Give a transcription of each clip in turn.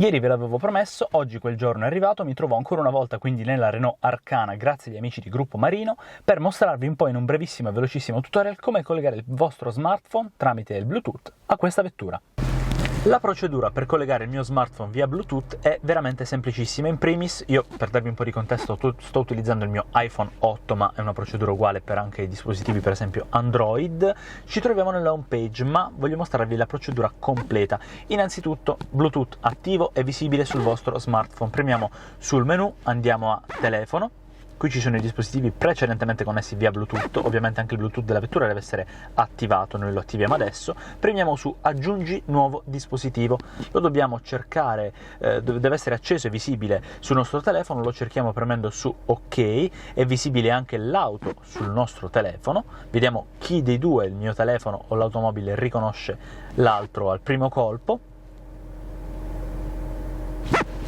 Ieri ve l'avevo promesso, oggi quel giorno è arrivato, mi trovo ancora una volta quindi nella Renault Arcana grazie agli amici di Gruppo Marino per mostrarvi un po' in un brevissimo e velocissimo tutorial come collegare il vostro smartphone tramite il Bluetooth a questa vettura. La procedura per collegare il mio smartphone via Bluetooth è veramente semplicissima. In primis, io per darvi un po' di contesto sto utilizzando il mio iPhone 8, ma è una procedura uguale per anche i dispositivi per esempio Android. Ci troviamo nella home page, ma voglio mostrarvi la procedura completa. Innanzitutto Bluetooth attivo e visibile sul vostro smartphone. Premiamo sul menu, andiamo a telefono. Qui ci sono i dispositivi precedentemente connessi via Bluetooth, ovviamente anche il Bluetooth della vettura deve essere attivato, noi lo attiviamo adesso. Premiamo su aggiungi nuovo dispositivo, lo dobbiamo cercare, deve essere acceso e visibile sul nostro telefono, lo cerchiamo premendo su ok, è visibile anche l'auto sul nostro telefono, vediamo chi dei due, il mio telefono o l'automobile, riconosce l'altro al primo colpo.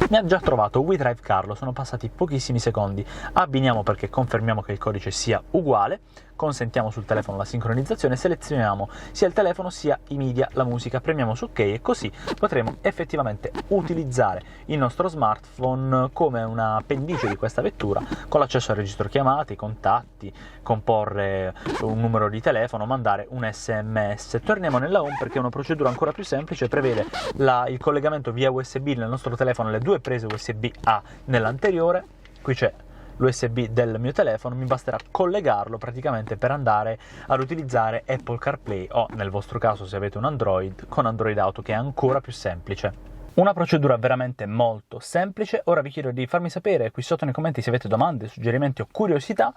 Mi ha già trovato WeDrive Carlo, sono passati pochissimi secondi, abbiniamo perché confermiamo che il codice sia uguale, consentiamo sul telefono la sincronizzazione, selezioniamo sia il telefono sia i media, la musica, premiamo su ok e così potremo effettivamente utilizzare il nostro smartphone come una appendice di questa vettura con l'accesso al registro chiamate, i contatti, comporre un numero di telefono, mandare un SMS. Torniamo nella home perché è una procedura ancora più semplice, prevede il collegamento via USB nel nostro telefono, le due prese USB-A nell'anteriore, qui c'è l'USB del mio telefono, mi basterà collegarlo praticamente per andare ad utilizzare Apple CarPlay o nel vostro caso se avete un Android con Android Auto, che è ancora più semplice. Una procedura veramente molto semplice. Ora vi chiedo di farmi sapere qui sotto nei commenti se avete domande, suggerimenti o curiosità.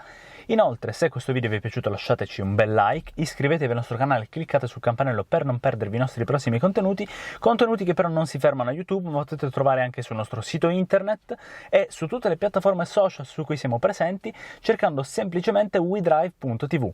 Inoltre, se questo video vi è piaciuto lasciateci un bel like, iscrivetevi al nostro canale e cliccate sul campanello per non perdervi i nostri prossimi contenuti che però non si fermano a YouTube, ma potete trovare anche sul nostro sito internet e su tutte le piattaforme social su cui siamo presenti cercando semplicemente WeDrive.tv.